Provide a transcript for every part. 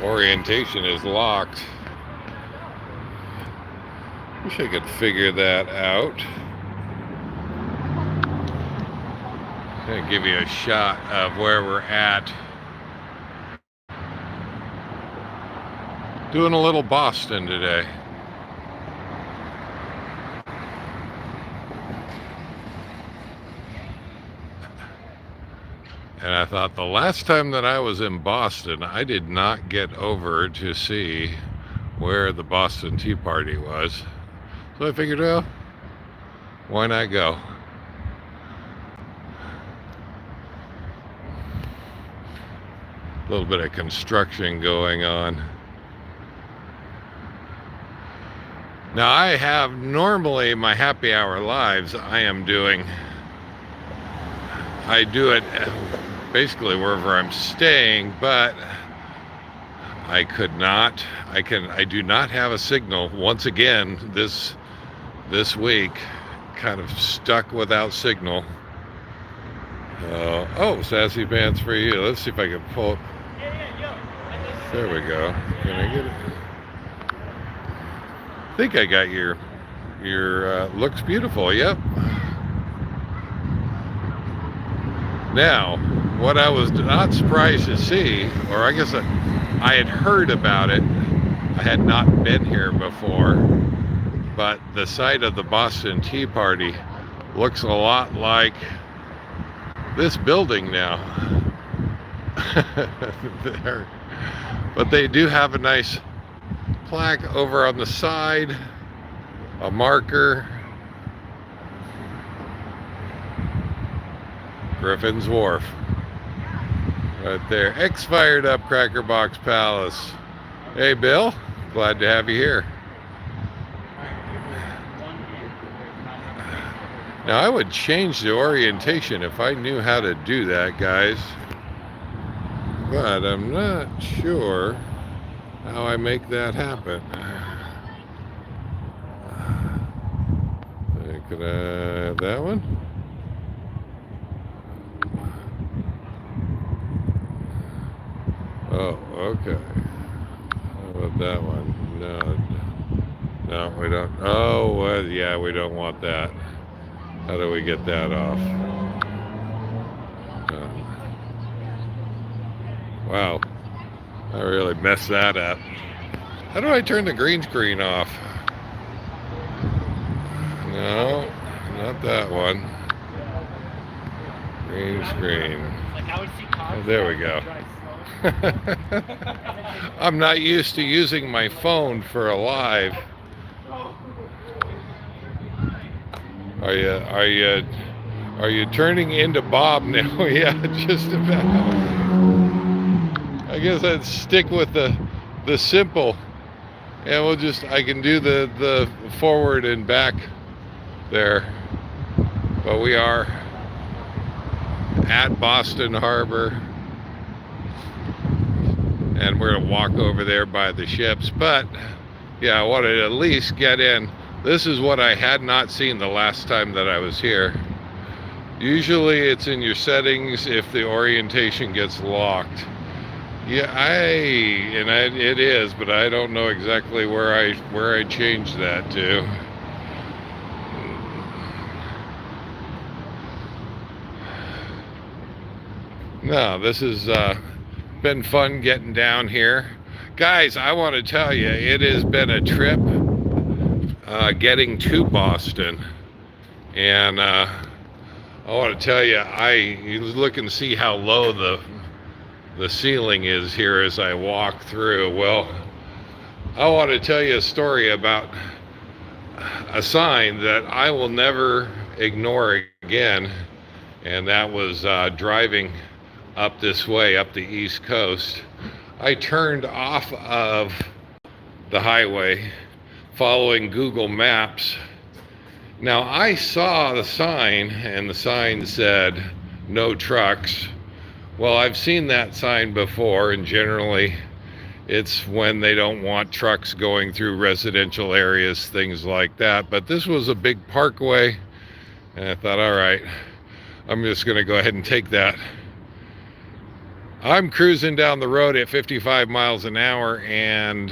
orientation is locked. Wish I could figure that out. I'm gonna give you a shot of where we're at. Doing a little Boston today. And I thought the last time that I was in Boston, I did not get over to see where the Boston Tea Party was. So I figured, well, why not go? A little bit of construction going on. Now I have normally my happy hour lives I do it basically wherever I'm staying, but I do not have a signal. Once again, this week, kind of stuck without signal. Oh, sassy pants for you. Let's see if I can pull it. There we go. Can I get it? I think I got your looks beautiful. Yep. Now, what I was not surprised to see, or I guess I had heard about it, I had not been here before, but the site of the Boston Tea Party looks a lot like this building now. But they do have a nice plaque over on the side, a marker. Griffin's Wharf. Right there. X-fired up Cracker Box Palace. Hey, Bill. Glad to have you here. Now, I would change the orientation if I knew how to do that, guys. But I'm not sure how I make that happen. Could I have that one? Oh, okay. How about that one? No, we don't. Oh, well, yeah, we don't want that. How do we get that off? Wow, I really messed that up. How do I turn the green screen off? No, not that one. Green screen. Oh, there we go. I'm not used to using my phone for a live. Are you turning into Bob now? Yeah, just about. I guess I'd stick with the simple, and I can do the forward and back there. But we are at Boston Harbor, and we're gonna walk over there by the ships. But yeah, I wanted to at least get in. This is what I had not seen the last time that I was here. Usually it's in your settings if the orientation gets locked. Yeah, it is, but I don't know exactly where I changed that to. No, this has been fun getting down here. Guys, I want to tell you, it has been a trip getting to Boston. And I want to tell you, you look and see how low the ceiling is here as I walk through. Well, I want to tell you a story about a sign that I will never ignore again. And that was driving up this way, up the East Coast. I turned off of the highway following Google Maps. Now I saw the sign, and the sign said no trucks. Well, I've seen that sign before, and generally it's when they don't want trucks going through residential areas, things like that. But this was a big parkway, and I thought, all right, I'm just gonna go ahead and take that I'm cruising down the road at 55 miles an hour, and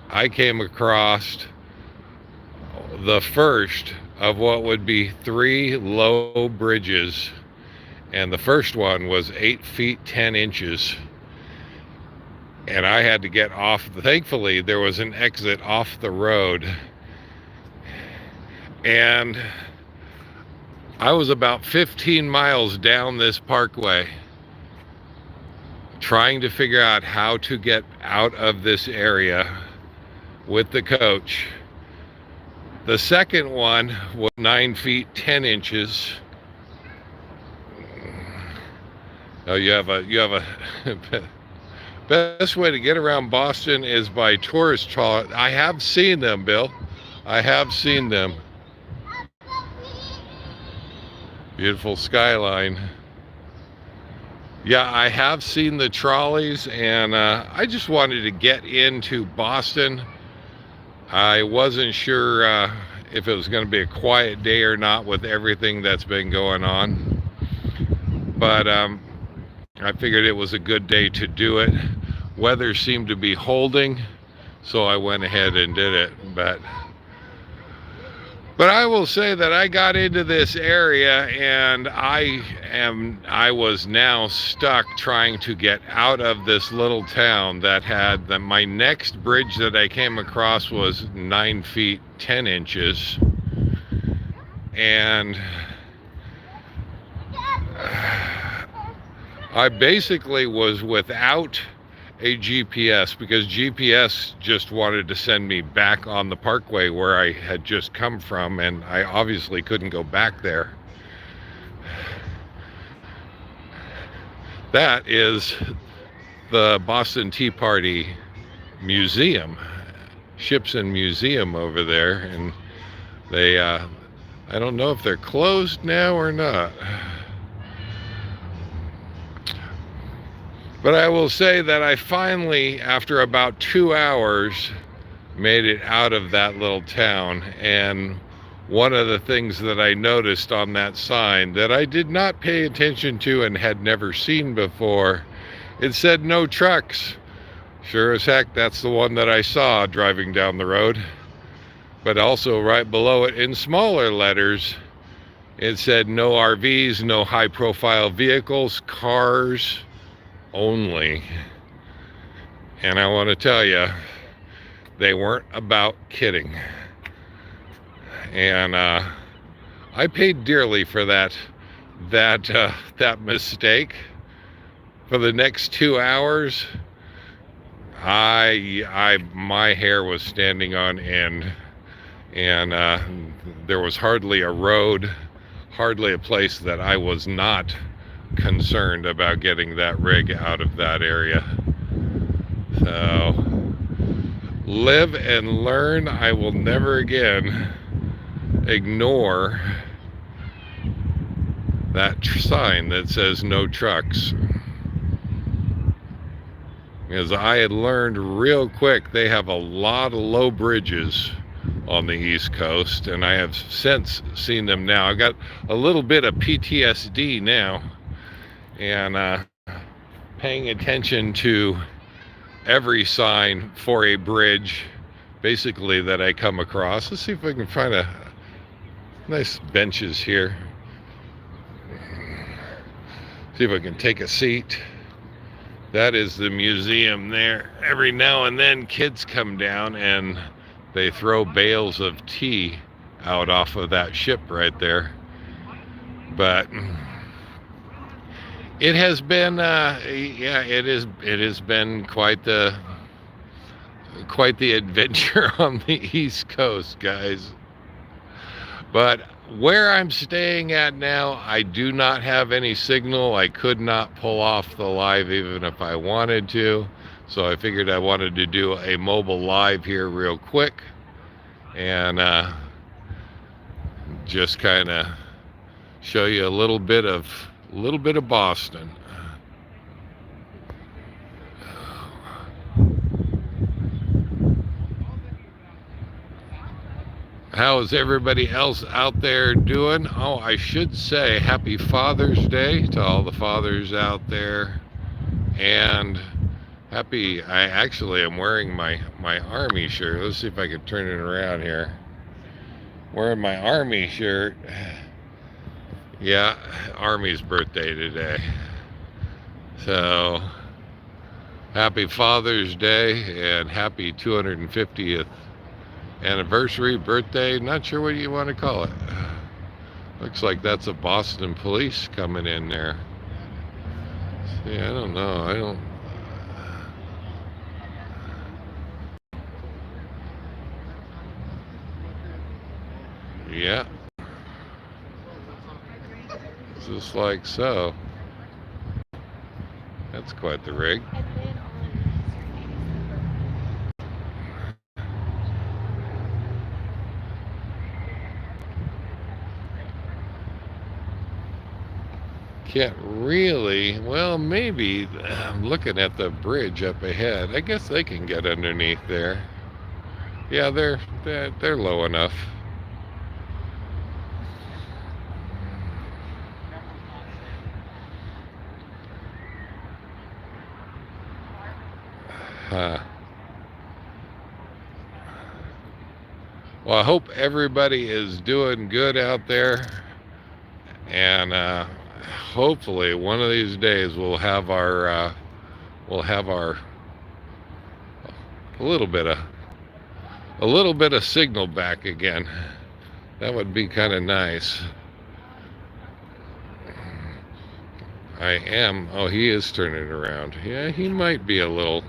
I came across the first of what would be 3 low bridges, and the first one was 8 feet 10 inches, and I had to get off. Thankfully, there was an exit off the road, and I was about 15 miles down this parkway trying to figure out how to get out of this area with the coach. The second one was 9 feet 10 inches. Oh, you have a best way to get around Boston is by tourist trolley. I have seen them, Bill. I have seen them. Beautiful skyline. Yeah, I have seen the trolleys, and I just wanted to get into Boston. I wasn't sure if it was going to be a quiet day or not with everything that's been going on. But I figured it was a good day to do it. Weather seemed to be holding, so I went ahead and did it. But I will say that I got into this area, and I was now stuck trying to get out of this little town that had my next bridge that I came across was 9 feet 10 inches. And I basically was without a GPS because GPS just wanted to send me back on the parkway where I had just come from, and I obviously couldn't go back there. That is the Boston Tea Party Museum, Ships and Museum over there, and they I don't know if they're closed now or not. But I will say that I finally, after about 2 hours, made it out of that little town. And one of the things that I noticed on that sign that I did not pay attention to and had never seen before, it said no trucks. Sure as heck, that's the one that I saw driving down the road. But also right below it in smaller letters, it said no RVs, no high-profile vehicles, cars only. And I want to tell you, they weren't about kidding. And I paid dearly for that mistake. For the next 2 hours, my hair was standing on end, and there was hardly a road, hardly a place that I was not concerned about getting that rig out of that area. So live and learn. I will never again ignore that sign that says no trucks, because I had learned real quick they have a lot of low bridges on the East Coast, and I have since seen them now. I got a little bit of PTSD now, and paying attention to every sign for a bridge basically that I come across. Let's see if I can find a nice benches here. See if I can take a seat. That is the museum there. Every now and then kids come down and they throw bales of tea out off of that ship right there. But it has been, it has been quite the adventure on the East Coast, guys. But where I'm staying at now, I do not have any signal. I could not pull off the live even if I wanted to. So I figured I wanted to do a mobile live here real quick and just kind of show you a little bit of Boston. How is everybody else out there doing? Oh, I should say happy Father's Day to all the fathers out there. and happy. I actually am wearing my army shirt. Let's see if I can turn it around here. Wearing my army shirt. Yeah, Army's birthday today. So happy Father's Day and happy 250th anniversary, birthday. Not sure what you want to call it. Looks like that's a Boston police coming in there. See, I don't know. I don't. Yeah. Just like so. That's quite the rig. Can't really, well, maybe. I'm looking at the bridge up ahead. I guess they can get underneath there. Yeah, they're low enough. Well, I hope everybody is doing good out there, and hopefully one of these days we'll have our a little bit of signal back again. That would be kind of nice. I am. Oh, he is turning around. Yeah, he might be a little.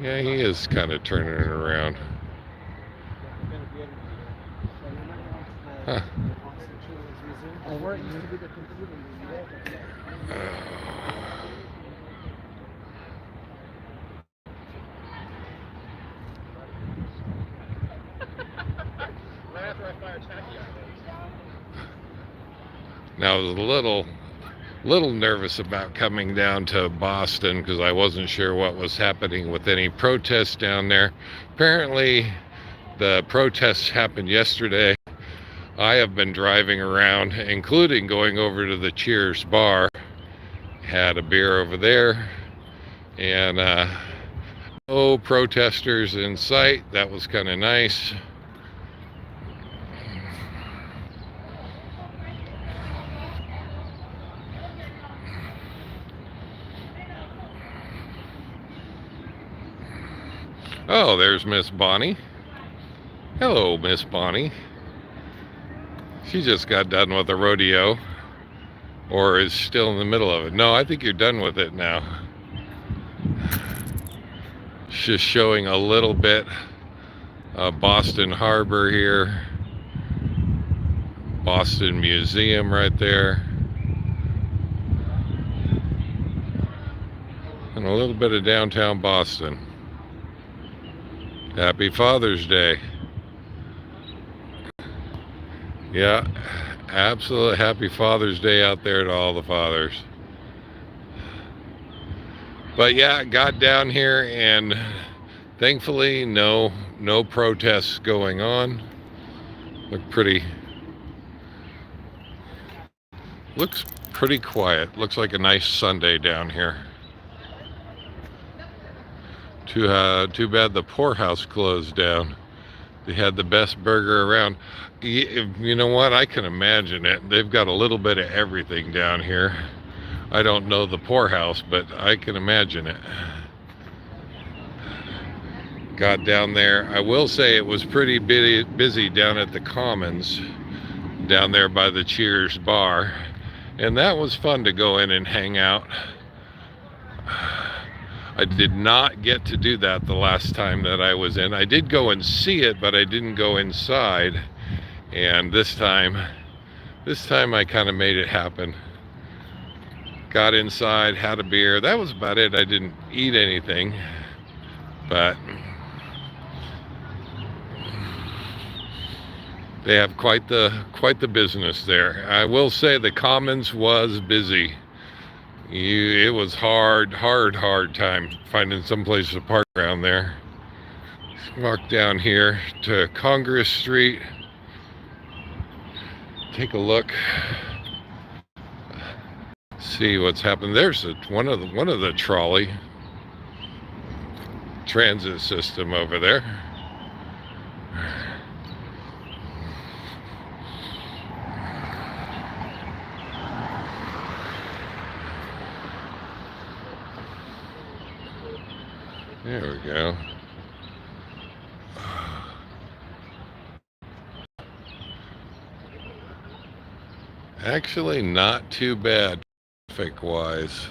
Yeah, he is kind of turning around. Huh. Now I was a little nervous about coming down to Boston because I wasn't sure what was happening with any protests down there. Apparently the protests happened yesterday. I have been driving around, including going over to the Cheers bar, had a beer over there, and no protesters in sight. That was kind of nice. Oh, there's Miss Bonnie. Hello, Miss Bonnie. She just got done with the rodeo, or is still in the middle of it. No, I think you're done with it now. Just showing a little bit of Boston Harbor here. Boston Museum right there. And a little bit of downtown Boston. Happy Father's Day. Yeah, absolutely happy Father's Day out there to all the fathers. But yeah, got down here and thankfully no protests going on. Looks pretty quiet. Looks like a nice Sunday down here. Too bad the poorhouse closed down. They had the best burger around. You know what? I can imagine it. They've got a little bit of everything down here. I don't know the poorhouse, but I can imagine it. Got down there. I will say it was pretty busy down at the Commons, down there by the Cheers bar. And that was fun to go in and hang out. I did not get to do that the last time that I was in. I did go and see it, but I didn't go inside. And this time I kind of made it happen. Got inside, had a beer. That was about it. I didn't eat anything, but they have quite the business there. I will say the Commons was busy. It was hard time finding some place to park around there. Walk down here to Congress Street. Take a look. See what's happened. There's one of the trolley transit system over there. There we go. Actually, not too bad traffic-wise.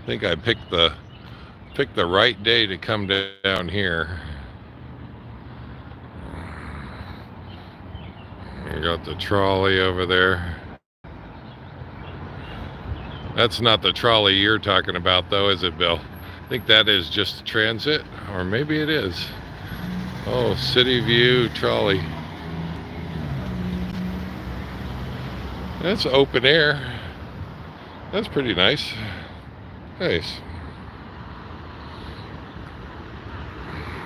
I think I picked the right day to come down here. We got the trolley over there. That's not the trolley you're talking about, though, is it, Bill? I think that is just transit, or maybe it is. Oh, City View trolley. That's open air. That's pretty nice. Nice.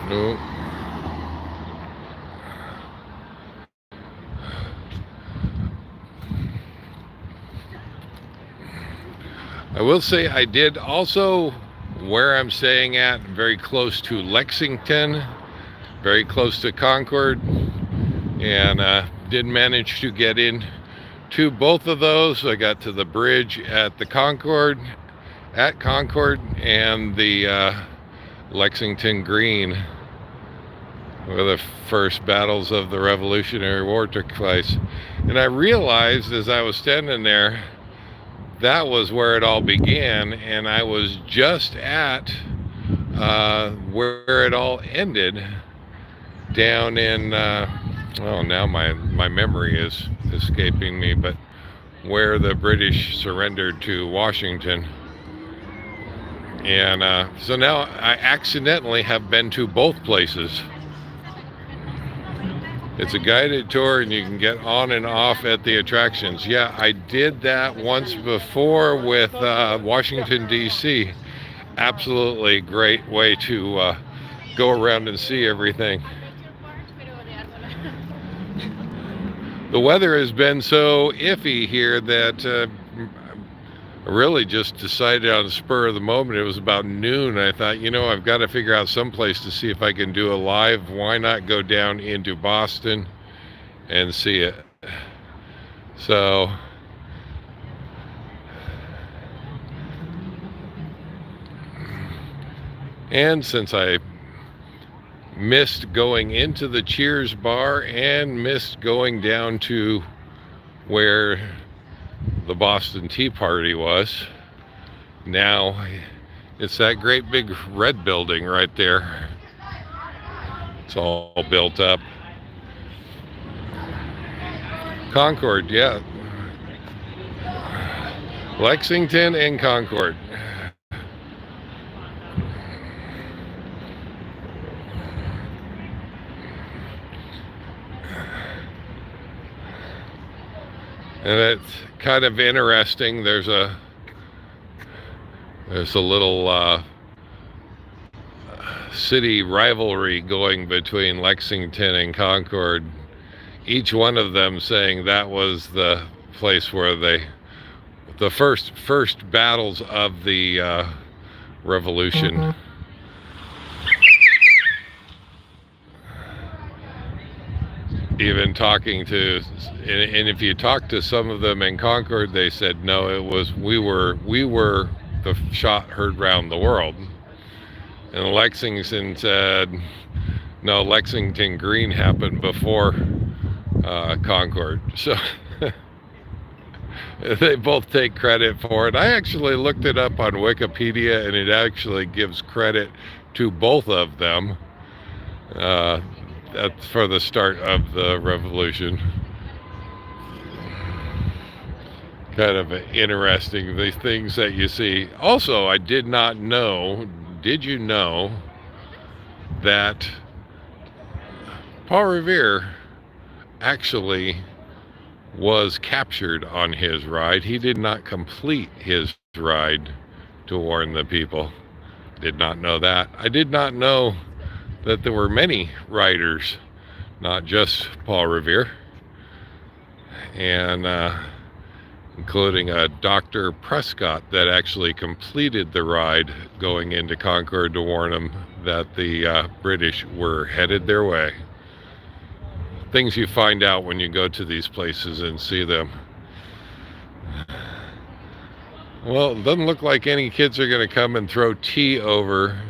No. I will say I did also, where I'm staying at, very close to Lexington, very close to Concord, and did manage to get in to both of those. I got to the bridge at Concord, and the Lexington Green, where the first battles of the Revolutionary War took place. And I realized as I was standing there, that was where it all began, and I was just at where it all ended, down in oh, now my memory is escaping me, but where the British surrendered to Washington. And so now I accidentally have been to both places. It's a guided tour, and you can get on and off at the attractions. Yeah, I did that once before with Washington, D.C. Absolutely great way to go around and see everything. The weather has been so iffy here that I really just decided on the spur of the moment. It was about noon. I thought, I've got to figure out some place to see if I can do a live. Why not go down into Boston and see it? So and since I missed going into the Cheers bar and missed going down to where the Boston Tea Party was, now it's that great big red building right there. It's all built up. Concord, yeah. Lexington and Concord. And it's kind of interesting. There's a little city rivalry going between Lexington and Concord. Each one of them saying that was the place where the first battles of the Revolution. Mm-hmm. Even talking to, and if you talk to some of them in Concord, they said no, it was we were the shot heard round the world. And Lexington said no, Lexington Green happened before Concord. So they both take credit for it. I actually looked it up on Wikipedia, and it actually gives credit to both of them. That's for the start of the Revolution. Kind of interesting, these things that you see. Also, I did not know, did you know that Paul Revere actually was captured on his ride? He did not complete his ride to warn the people. Did not know that. I did not know that there were many riders, not just Paul Revere. And including a Dr. Prescott that actually completed the ride going into Concord to warn them that the British were headed their way. Things you find out when you go to these places and see them. Well, it doesn't look like any kids are going to come and throw tea over.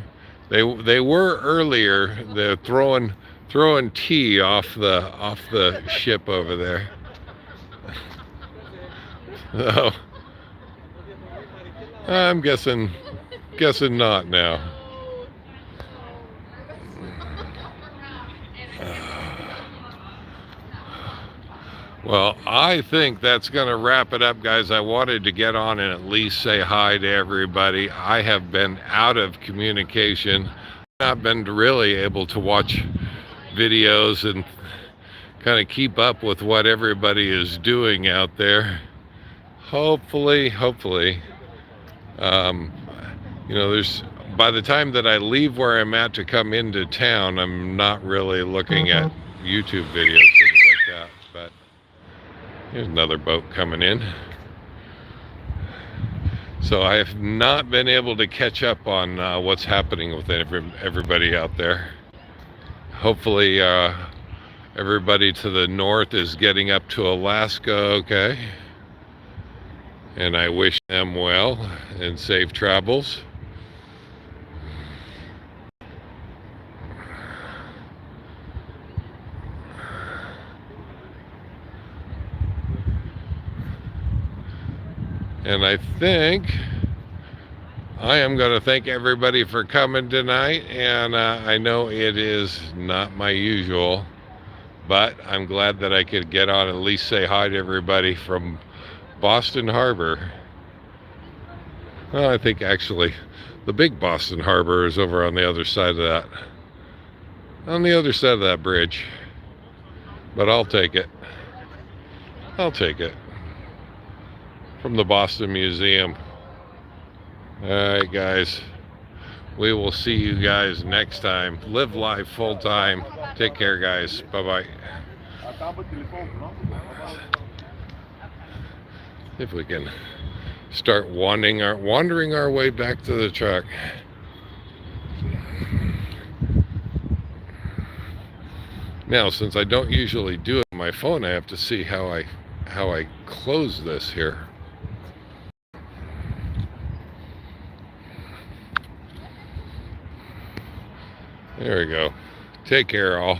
They were earlier. They're throwing tea off the ship over there. So I'm guessing not now. Well, I think that's going to wrap it up, guys. I wanted to get on and at least say hi to everybody. I have been out of communication. I've not been really able to watch videos and kind of keep up with what everybody is doing out there. Hopefully, you know, by the time that I leave where I'm at to come into town, I'm not really looking at YouTube videos, things like that. But here's another boat coming in. So I have not been able to catch up on what's happening with everybody out there. Hopefully everybody to the north is getting up to Alaska okay. And I wish them well and safe travels. And I think I am going to thank everybody for coming tonight. And I know it is not my usual, but I'm glad that I could get on and at least say hi to everybody from Boston Harbor. Well, I think actually the big Boston Harbor is over on the other side of that. On the other side of that bridge. But I'll take it. I'll take it. From the Boston Museum. Alright, guys. We will see you guys next time. Live life full time. Take care, guys. Bye-bye. If we can start wandering our way back to the truck. Now, since I don't usually do it on my phone, I have to see how I close this here. There we go. Take care, all.